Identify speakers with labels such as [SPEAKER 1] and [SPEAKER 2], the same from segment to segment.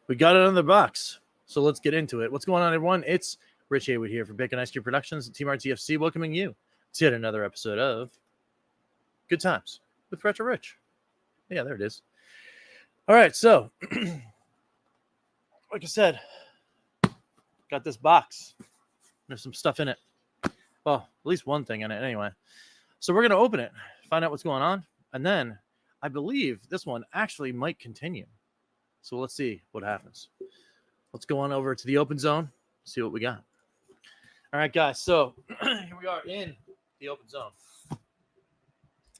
[SPEAKER 1] We got it on the box, so let's get into it. What's going on, everyone? It's Rich Haywood here from Bacon Ice Cream Productions and Team RTFC, welcoming you to yet another episode of Good Times with Retro Rich. Yeah, there it is. All right, so like I said, got this box. There's some stuff in it. Well, at least one thing in it anyway. So we're going to open it, find out what's going on, and then I believe this one actually might continue. So let's see what happens. Let's go on over to the open zone, see what we got. All right, guys. So here we are in the open zone.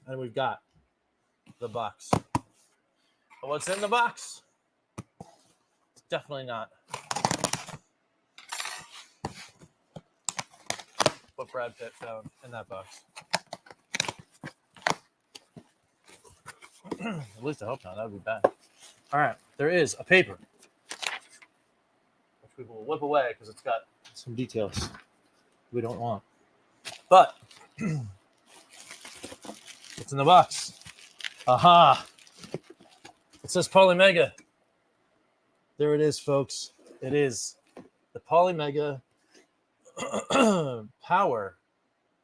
[SPEAKER 1] And we've got the box. But what's in the box? It's definitely not what Brad Pitt found in that box. At least I hope not. That would be bad. All right. There is a paper, which we will whip away because it's got some details we don't want. But it's in the box. Aha! It says Polymega. There it is, folks. It is the Polymega Power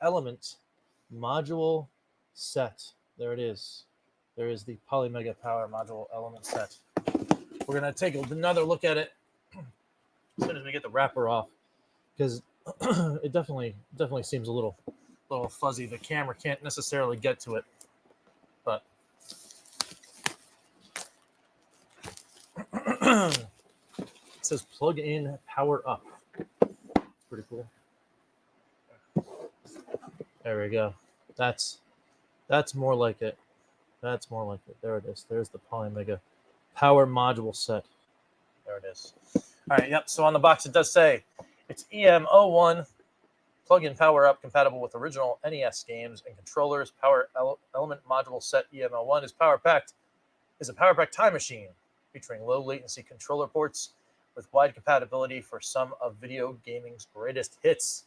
[SPEAKER 1] Element Module Set. There it is. There is the Polymega Power Module Element Set. We're going to take another look at it as soon as we get the wrapper off, because it definitely seems a little fuzzy. The camera can't necessarily get to it, but it says plug in, power up. Pretty cool. There we go. That's more like it. That's more like it. There it is. There's the Polymega Power Module Set. There it is. All right, yep. So on the box it does say it's EM01 plug-in power up, compatible with original NES games and controllers. Power Element Module Set EM01 is a power packed time machine featuring low latency controller ports with wide compatibility for some of video gaming's greatest hits.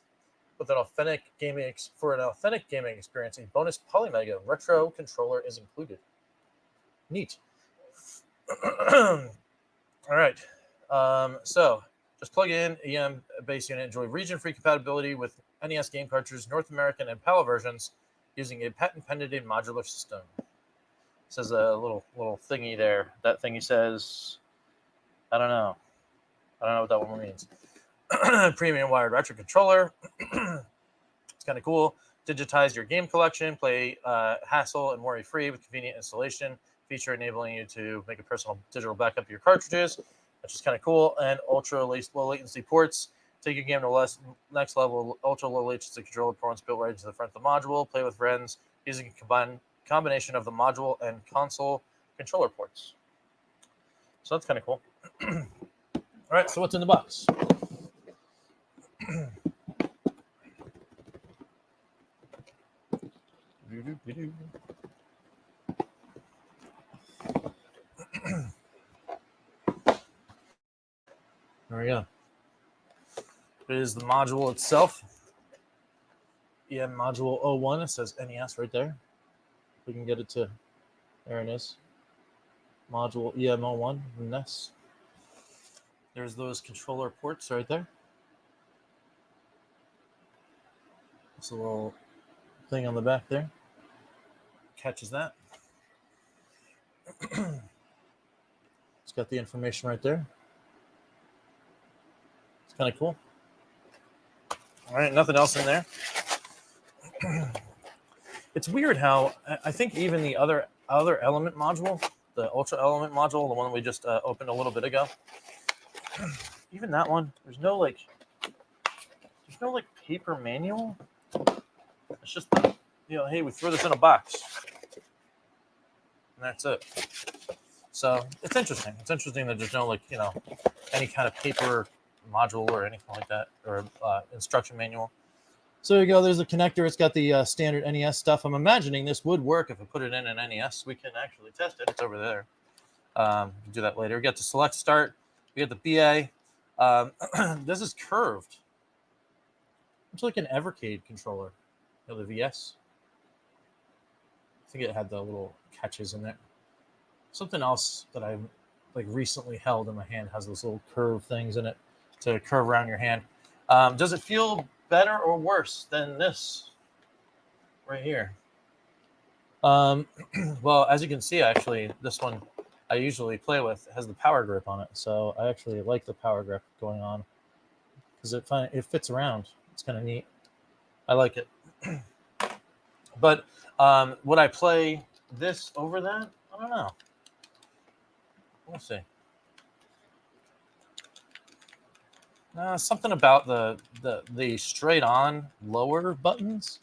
[SPEAKER 1] With an authentic gaming experience, a bonus Polymega retro controller is included. Neat. All right. So just plug in EM base unit. Enjoy region-free compatibility with NES game cartridges, North American and PAL versions, using a patent-pending modular system. It says a little thingy there. That thingy says, I don't know what that one means. Premium wired retro controller. It's kind of cool. Digitize your game collection, play hassle and worry-free with convenient installation feature, enabling you to make a personal digital backup of your cartridges, which is kind of cool. And ultra low latency ports. Take your game to the next level. Ultra low latency controller ports built right into the front of the module. Play with friends using a combination of the module and console controller ports. So that's kind of cool. All right, so what's in the box? There we go. It is the module itself. EM Module 01. It says NES right there. We can get it to, there it is. Module EM01 NES. There's those controller ports right there. It's a little thing on the back there. Catches that. It's got the information right there. It's kind of cool. All right, nothing else in there. It's weird how I think even the other element module, the Ultra Element module, the one we just opened a little bit ago, even that one, there's no paper manual. It's just, hey, we throw this in a box, and that's it. So it's interesting. It's interesting that there's no any kind of paper module or anything like that, or instruction manual. So there you go. There's a connector. It's got the standard NES stuff. I'm imagining this would work if I put it in an NES. We can actually test it. It's over there. We can do that later. We got the select start. We got the BA. This is curved. It's like an Evercade controller. The VS. I think it had the little catches in there. Something else that I like recently held in my hand. It has those little curve things in it to curve around your hand. Does it feel better or worse than this right here? Well, as you can see, actually, this one I usually play with has the power grip on it, so I actually like the power grip going on because it fits around. It's kind of neat. I like it. But would I play this over that? I don't know. We'll see. Something about the straight on lower buttons.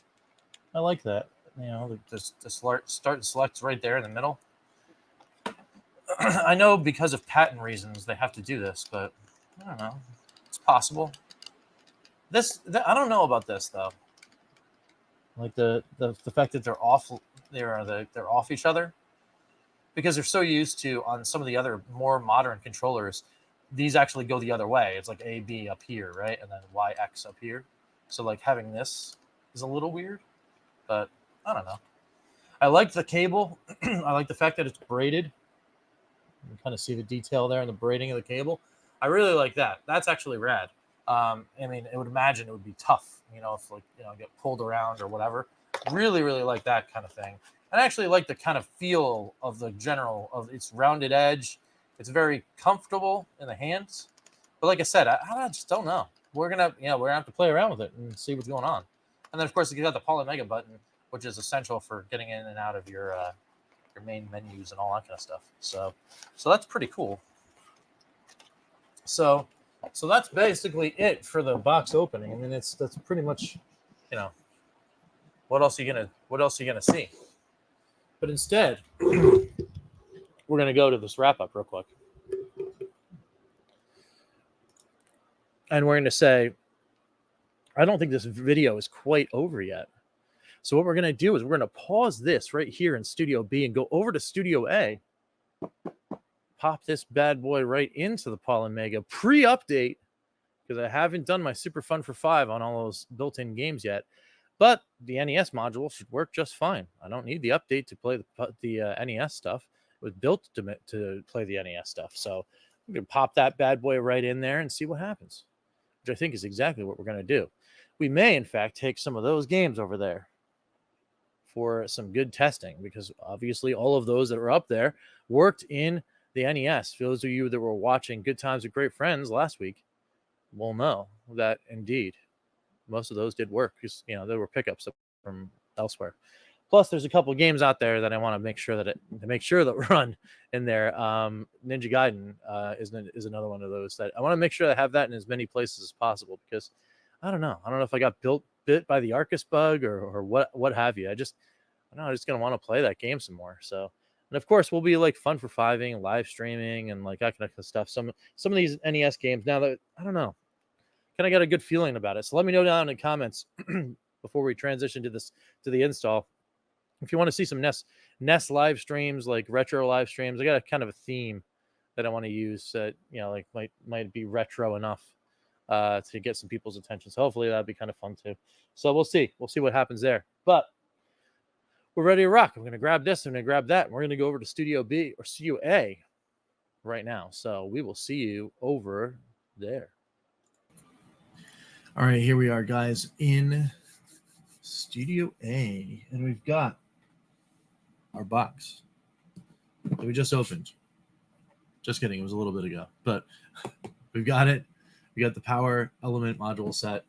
[SPEAKER 1] I like that. You know, the start and select's right there in the middle. I know because of patent reasons they have to do this, but I don't know. It's possible. I don't know about this though. Like the fact that they're off each other, because they're so used to on some of the other more modern controllers, these actually go the other way. It's like A, B up here, right? And then Y, X up here. So like having this is a little weird, but I don't know. I like the cable. I like the fact that it's braided. You can kind of see the detail there in the braiding of the cable. I really like that. That's actually rad. I mean, I would imagine it would be tough, you know, if like, you know, get pulled around or whatever. Really, really like that kind of thing. And I actually like the kind of feel of the general of its rounded edge. It's very comfortable in the hands. But like I said, I just don't know. We're gonna have to play around with it and see what's going on. And then of course you got the Polymega button, which is essential for getting in and out of your main menus and all that kind of stuff. So that's pretty cool. So that's basically it for the box opening. I mean, that's pretty much, you know, what else are you gonna see? But instead, we're gonna go to this wrap up real quick, and we're gonna say, I don't think this video is quite over yet. So what we're gonna do is we're gonna pause this right here in Studio B and go over to Studio A. Pop this bad boy right into the Polymega pre-update, because I haven't done my Super Fun for 5 on all those built-in games yet. But the NES module should work just fine. I don't need the update to play the NES stuff. It was built to play the NES stuff. So I'm going to pop that bad boy right in there and see what happens, which I think is exactly what we're going to do. We may, in fact, take some of those games over there for some good testing, because obviously all of those that are up there worked in the NES. For those of you that were watching Good Times with Great Friends last week will know that indeed most of those did work, because you know there were pickups from elsewhere. Plus, there's a couple games out there that I want to make sure that run in there. Ninja Gaiden is another one of those that I want to make sure I have that in as many places as possible, because I don't know if I got bit by the Arcus bug or what have you. I'm just gonna want to play that game some more. So, and of course we'll be like fun for fiving, live streaming, and like that kind of stuff. Some of these NES games now that I don't know, kind of got a good feeling about it. So let me know down in the comments before we transition to the install. If you want to see some NES live streams, like retro live streams, I got a kind of a theme that I want to use that, you know, like might be retro enough to get some people's attention. So hopefully that'd be kind of fun too. So we'll see what happens there. But we're ready to rock. I'm going to grab this. I'm going to grab that. And we're going to go over to Studio B or Studio A right now. So we will see you over there. All right, here we are, guys, in Studio A, and we've got our box that we just opened. Just kidding, it was a little bit ago, but we've got it. We got the power element module set.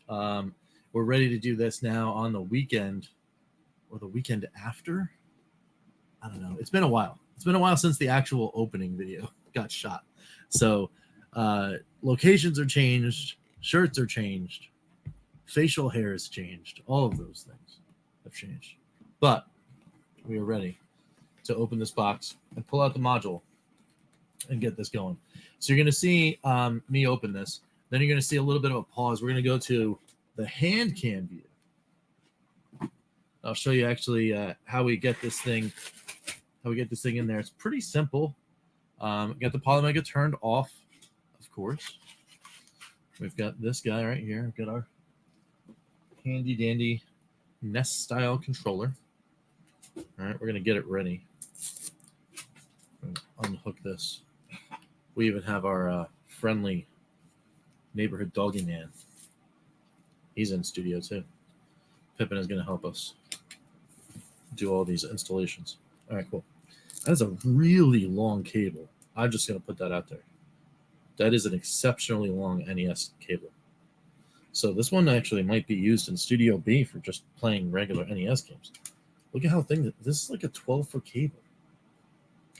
[SPEAKER 1] We're ready to do this now on the weekend or the weekend after. I don't know. It's been a while. It's been a while since the actual opening video got shot. So locations are changed. Shirts are changed. Facial hair has changed. All of those things have changed. But we are ready to open this box and pull out the module and get this going. So you're going to see me open this. Then you're going to see a little bit of a pause. We're going to go to the hand cam view. I'll show you actually how we get this thing in there. It's pretty simple. Got the Polymega turned off, of course. We've got this guy right here. We've got our handy dandy NES style controller. All right, we're going to get it ready. Unhook this. We even have our friendly neighborhood doggy man. He's in studio too. Pippin is going to help us do all these installations. All right, cool. That's a really long cable. I'm just going to put that out there. That is an exceptionally long NES cable. So this one actually might be used in Studio B for just playing regular NES games. Look at how this is like a 12-foot cable.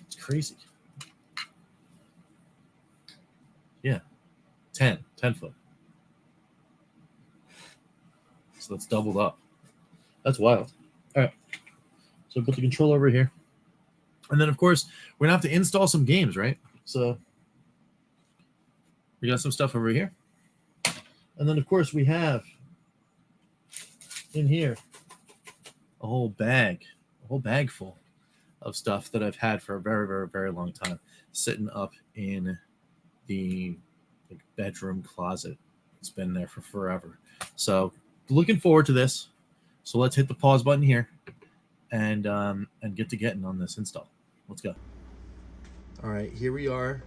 [SPEAKER 1] It's crazy. Yeah, 10 foot. So that's doubled up. That's wild. All right. So put the controller over here. And then, of course, we're going to have to install some games, right? So we got some stuff over here. And then, of course, we have in here a whole bag full of stuff that I've had for a very, very, very long time, sitting up in the bedroom closet. It's been there for forever. So looking forward to this. So let's hit the pause button here and get to getting on this install. Let's go. All right, here we are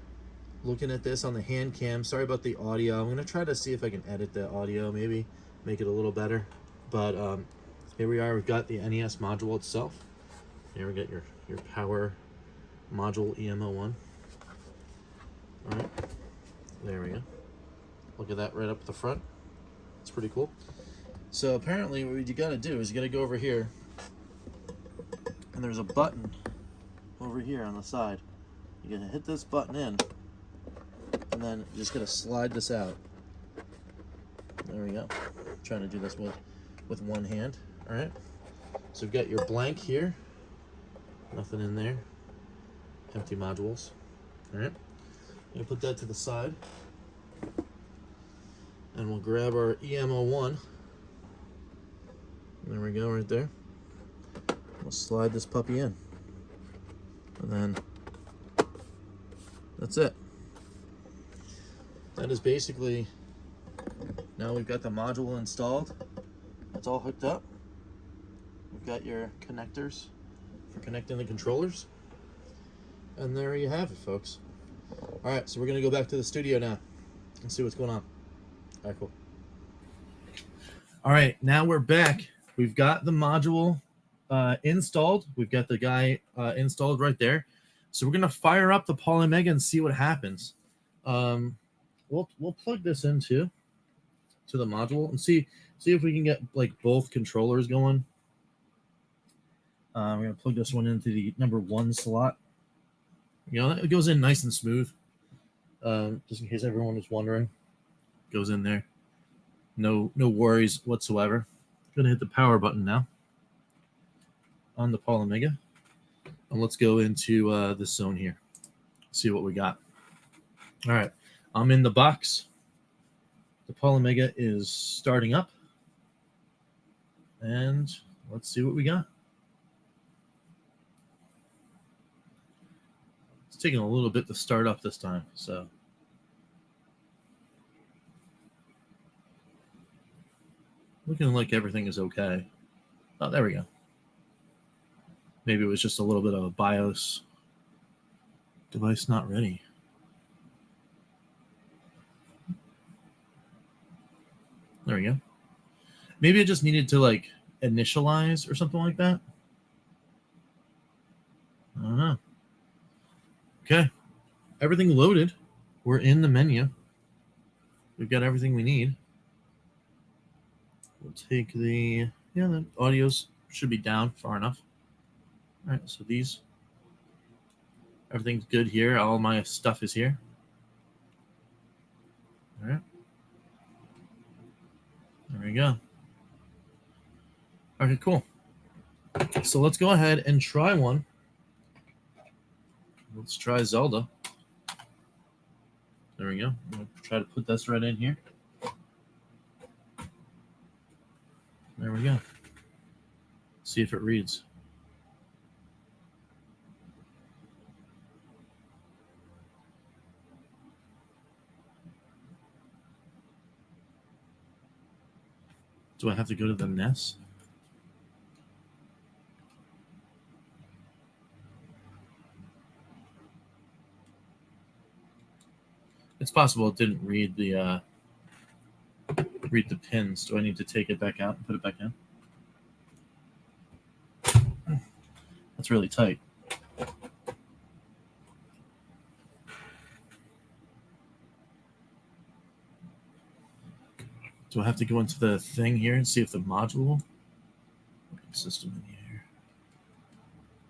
[SPEAKER 1] looking at this on the hand cam. Sorry about the audio. I'm going to try to see if I can edit the audio, maybe make it a little better. But here we are. We've got the NES module itself. Here we get your power module EMO1. All right, there we go. Look at that right up at the front. It's pretty cool. So apparently what you got to do is you got to go over here, and there's a button over here on the side. You're going to hit this button in, and then you just got to slide this out. There we go. I'm trying to do this with one hand. All right. So we've got your blank here. Nothing in there. Empty modules. All right. I'm going to put that to the side. And we'll grab our EMO1. There we go, right there. We'll slide this puppy in. And then that's it. That is basically, now we've got the module installed. It's all hooked up. We've got your connectors for connecting the controllers. And there you have it, folks. All right, so we're going to go back to the studio now and see what's going on. All right, cool. All right, now we're back. We've got the module installed. We've got the guy installed right there. So we're gonna fire up the Polymega and see what happens. We'll plug this into the module and see if we can get like both controllers going. We're gonna plug this one into the number 1 slot. You know, it goes in nice and smooth. Just in case everyone was wondering, goes in there. No worries whatsoever. Gonna hit the power button now on the Polymega, and let's go into this zone here. See what we got. All right, I'm in the box. The Polymega is starting up, and let's see what we got. It's taking a little bit to start up this time, so. Looking like everything is okay. Oh, there we go. Maybe it was just a little bit of a BIOS device not ready. There we go. Maybe it just needed to like initialize or something like that. I don't know. Okay. Everything loaded. We're in the menu. We've got everything we need. We'll take the audios should be down far enough. All right, so everything's good here. All my stuff is here. All right. There we go. Okay, cool. So let's go ahead and try one. Let's try Zelda. There we go. I'm going to try to put this right in here. There we go. See if it reads. Do I have to go to the NES? It's possible it didn't read the pins. Do I need to take it back out and put it back in? That's really tight. Do I have to go into the thing here and see if the module system in here,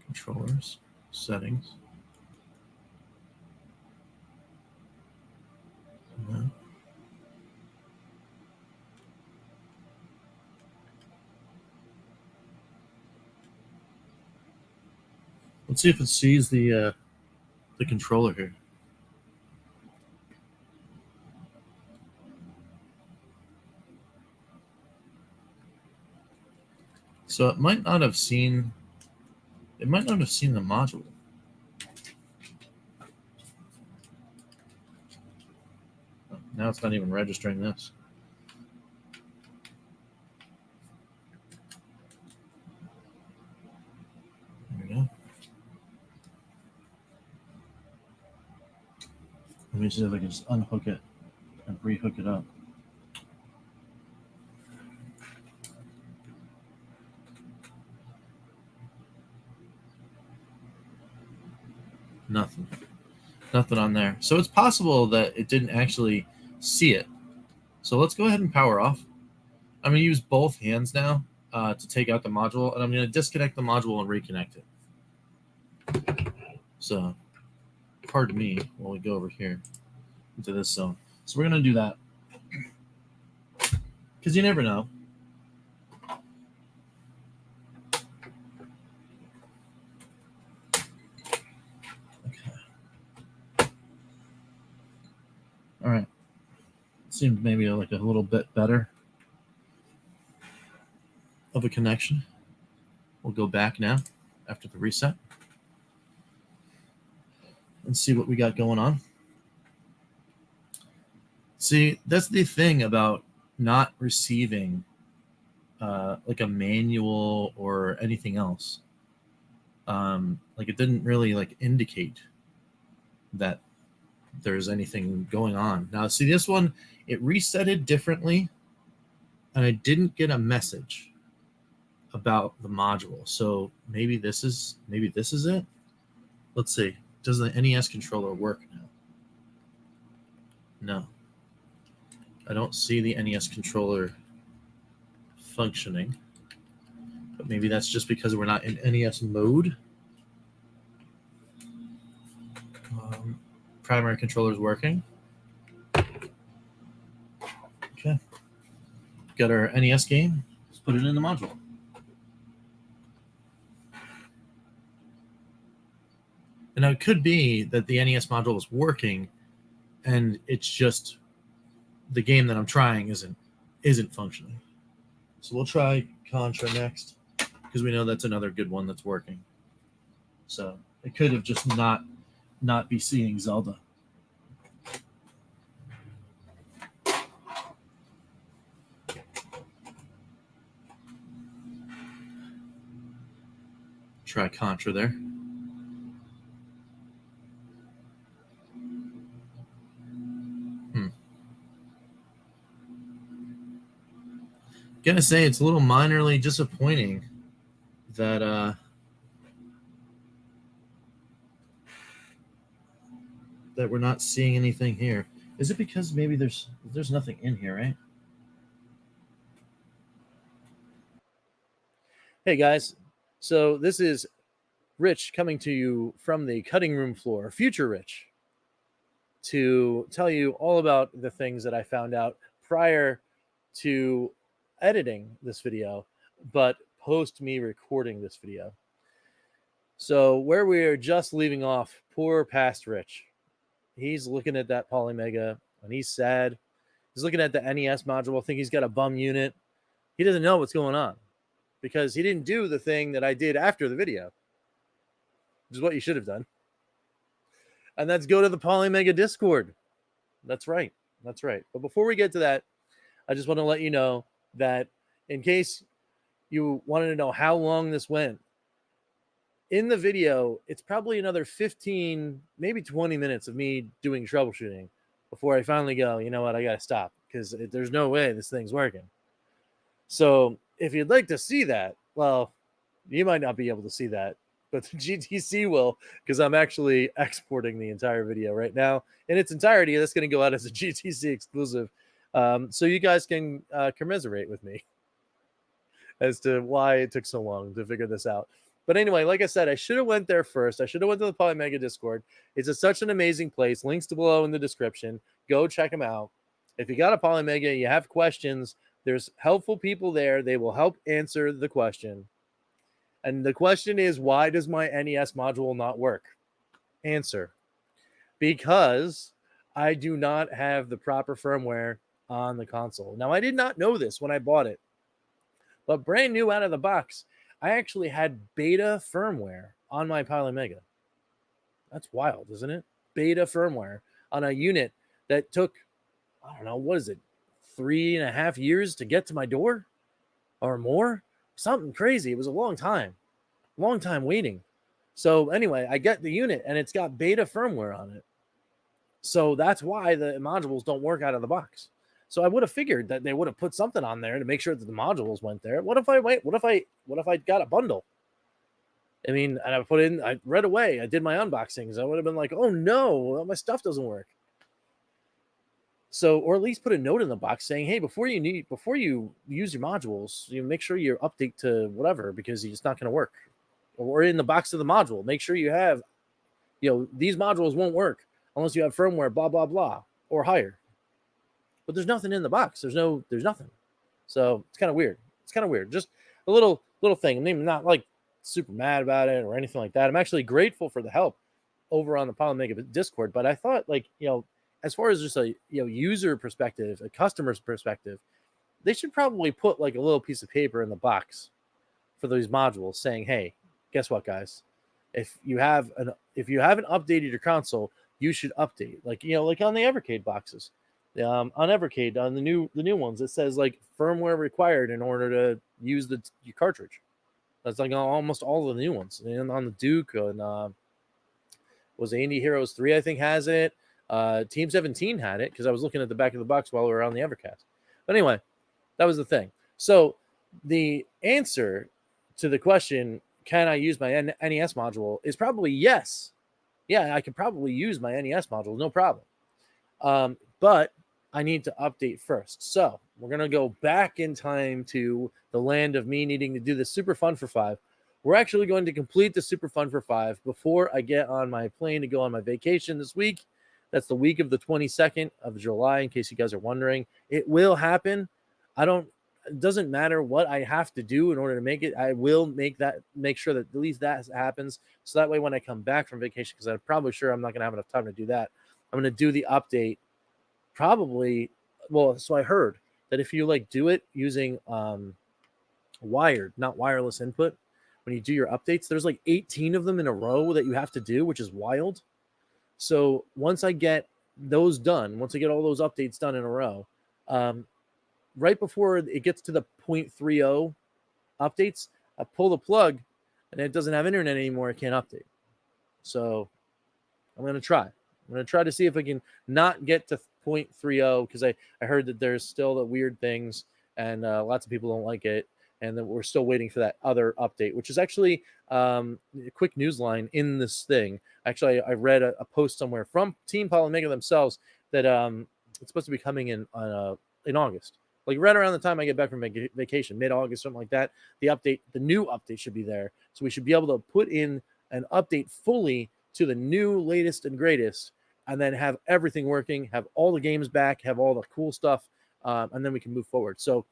[SPEAKER 1] controllers, settings? No. Let's see if it sees the controller here. So it might not have seen. It might not have seen the module. Oh, now it's not even registering this. There we go. Let me see if I can just unhook it and rehook it up. Nothing on there. So it's possible that it didn't actually see it. So let's go ahead and power off. I'm going to use both hands now to take out the module, and I'm going to disconnect the module and reconnect it. So pardon me while we go over here into this zone. So we're going to do that because you never know. All right. Seemed maybe like a little bit better of a connection. We'll go back now after the reset and see what we got going on. See, that's the thing about not receiving like a manual or anything else. Like it didn't really like indicate that there's anything going on. Now, see this one, it resetted differently, and I didn't get a message about the module. So maybe this is it. Let's see. Does the NES controller work now? No. I don't see the NES controller functioning. But maybe that's just because we're not in NES mode. Primary controller is working. Okay. Got our NES game. Let's put it in the module. And now it could be that the NES module is working, and it's just the game that I'm trying isn't functioning. So we'll try Contra next, because we know that's another good one that's working. So it could have just not be seeing Zelda. Try Contra there. Gonna say it's a little minorly disappointing that that we're not seeing anything here. Is it because maybe there's nothing in here, right? Hey guys, so this is Rich coming to you from the cutting room floor, future Rich, to tell you all about the things that I found out prior to editing this video, but post me recording this video. So where we are just leaving off, poor past Rich. He's looking at that Polymega and he's sad. He's looking at the NES module, think he's got a bum unit. He doesn't know what's going on because he didn't do the thing that I did after the video, which is what you should have done. And that's go to the Polymega Discord. That's right. That's right. But before we get to that, I just want to let you know that in case you wanted to know how long this went, in the video, it's probably another 15, maybe 20 minutes of me doing troubleshooting before I finally go, you know what, I got to stop because there's no way this thing's working. So if you'd like to see that, well, you might not be able to see that, but the GTC will, because I'm actually exporting the entire video right now in its entirety. That's going to go out as a GTC exclusive. So you guys can commiserate with me as to why it took so long to figure this out. But anyway, like I said, I should have went there first. I should have went to the Polymega Discord. It's such an amazing place. Links below in the description. Go check them out. If you got a Polymega, you have questions, there's helpful people there. They will help answer the question. And the question is, why does my NES module not work? Answer: because I do not have the proper firmware on the console. Now, I did not know this when I bought it, but brand new out of the box, I actually had beta firmware on my Polymega. That's wild, isn't it? Beta firmware on a unit that took, I don't know, what is it, 3.5 years to get to my door or more? Something crazy. It was a long time waiting. So anyway, I get the unit and it's got beta firmware on it. So that's why the modules don't work out of the box. So I would have figured that they would have put something on there to make sure that the modules went there. What if I got a bundle? I mean, and I right away, I did my unboxings. I would have been like, oh no, my stuff doesn't work. So, or at least put a note in the box saying, hey, before you use your modules, you make sure you update to whatever, because it's not going to work. Or in the box of the module, make sure you have, these modules won't work unless you have firmware, blah, blah, blah, or higher. But there's nothing in the box. There's nothing. So it's kind of weird. Just a little thing. I'm not like super mad about it or anything like that. I'm actually grateful for the help over on the Polymega Discord. But I thought, as far as just a user perspective, a customer's perspective, they should probably put like a little piece of paper in the box for those modules saying, hey, guess what, guys? If you haven't updated your console, you should update. Like on the Evercade boxes. On Evercade, on the new ones, it says like firmware required in order to use your cartridge. That's like almost all of the new ones. And on the Duke, and was Indie Heroes 3, I think, has it. Team 17 had it, because I was looking at the back of the box while we were on the Evercast. But anyway, that was the thing. So the answer to the question, can I use my NES module, is probably yes. Yeah, I could probably use my NES module, no problem. But I need to update first. So we're going to go back in time to the land of me needing to do the Super Fun for 5. We're actually going to complete the Super Fun for 5 before I get on my plane to go on my vacation this week. That's the week of the 22nd of July, in case you guys are wondering. It will happen. It doesn't matter what I have to do in order to make it. I will make sure that at least that happens. So that way, when I come back from vacation, because I'm probably sure I'm not going to have enough time to do that, I'm going to do the update. Probably, so I heard that if you do it using wired, not wireless input, when you do your updates, there's 18 of them in a row that you have to do, which is wild. So once I get those done, once I get all those updates done in a row, right before it gets to the 0.30 updates, I pull the plug and it doesn't have internet anymore. I can't update. So I'm going to try. I'm going to try to see if I can not get to 0.30, because I heard that there's still the weird things and lots of people don't like it. And that we're still waiting for that other update, which is actually a quick news line in this thing. Actually, I read a post somewhere from Team Polymega themselves that it's supposed to be coming in August. Right around the time I get back from vacation, mid-August, something like that. The new update should be there. So we should be able to put in an update fully to the new latest and greatest, and then have everything working, have all the games back, have all the cool stuff, and then we can move forward. So,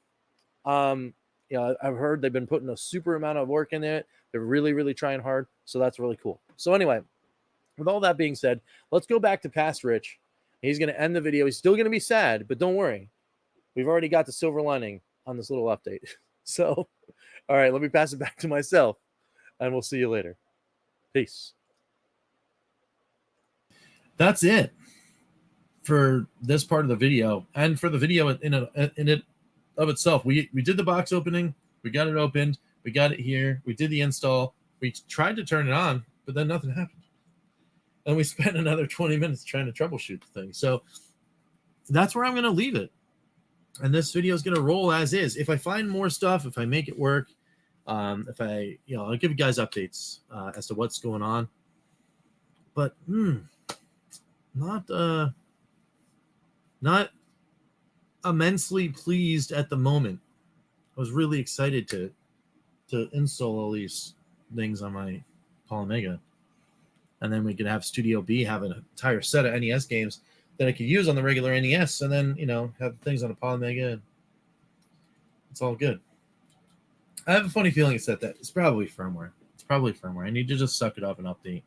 [SPEAKER 1] I've heard they've been putting a super amount of work in it. They're really, really trying hard. So that's really cool. So anyway, with all that being said, let's go back to past Rich. He's going to end the video. He's still going to be sad, but don't worry. We've already got the silver lining on this little update. So, all right, let me pass it back to myself, and we'll see you later. Peace. That's it for this part of the video, and for the video in it of itself. We did the box opening, we got it opened, we got it here, we did the install, we tried to turn it on, but then nothing happened, and we spent another 20 minutes trying to troubleshoot the thing. So that's where I'm going to leave it. And this video is going to roll as is. If I find more stuff, if I make it work, if I, I'll give you guys updates as to what's going on. But not immensely pleased at the moment. I was really excited to install all these things on my Polymega, and then we could have Studio B have an entire set of NES games that I could use on the regular NES, and then have things on a Polymega, and it's all good. I have a funny feeling it's that it's probably firmware. It's probably firmware. I need to just suck it up and update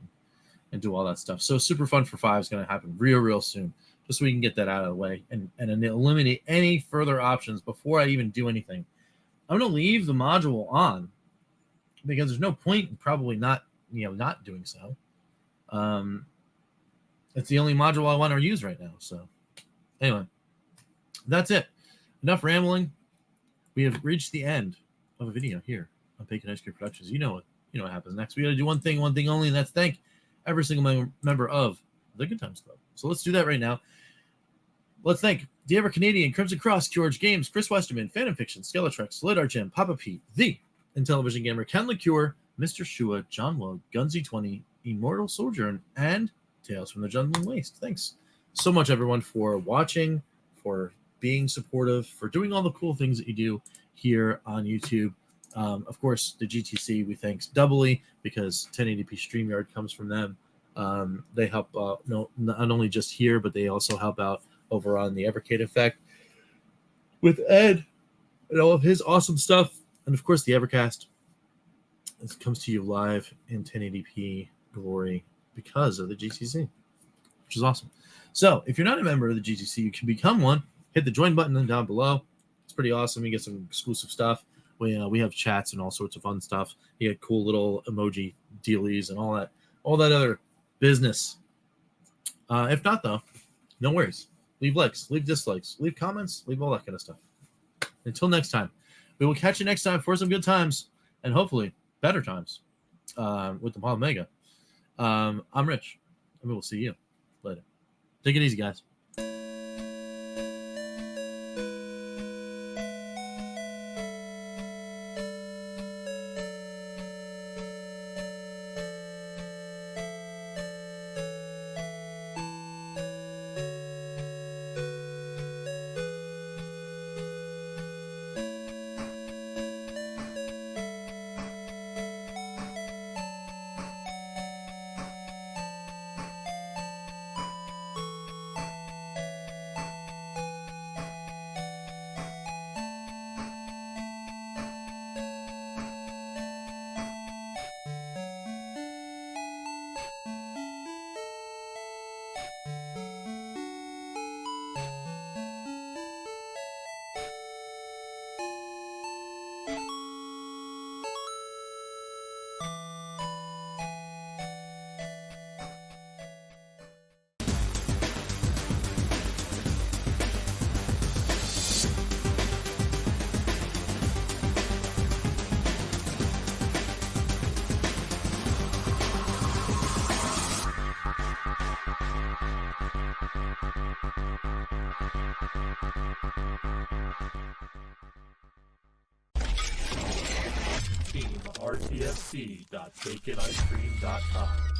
[SPEAKER 1] and do all that stuff. So Super Fun for 5 is going to happen real soon, just so we can get that out of the way and eliminate any further options before I even do anything. I'm going to leave the module on because there's no point in probably not doing so. It's the only module I want to use right now. So anyway, that's it. Enough rambling. We have reached the end of a video here on Bacon Ice Cream Productions. You know what happens next. We got to do one thing only, and that's thank every single member of the Good Times Club. So let's do that right now. Let's thank the EverCanadian, Crimson Cross, George Games, Chris Westerman, Phantom Fiction, Skeletrex, Lidar Gem, Papa Pete, the Intellivision Gamer, Ken LaCure, Mr. Shua, John Woe, Gunsy20, Immortal Sojourn, and Tales from the Jungle Waste. Thanks so much, everyone, for watching, for being supportive, for doing all the cool things that you do here on YouTube. Of course, the GTC we thanks doubly because 1080p StreamYard comes from them. They help not only just here, but they also help out over on the Evercade Effect with Ed and all of his awesome stuff. And of course, the Evercast. This comes to you live in 1080p glory because of the GTC, which is awesome. So if you're not a member of the GTC, you can become one. Hit the join button down below. It's pretty awesome. You get some exclusive stuff. We have chats and all sorts of fun stuff. You get cool little emoji dealies and all that other business. If not, though, no worries. Leave likes, leave dislikes, leave comments, leave all that kind of stuff. Until next time, we will catch you next time for some good times and hopefully better times with the Polymega. I'm Rich, and we will see you later. Take it easy, guys.
[SPEAKER 2] RTFC.baconicecream.com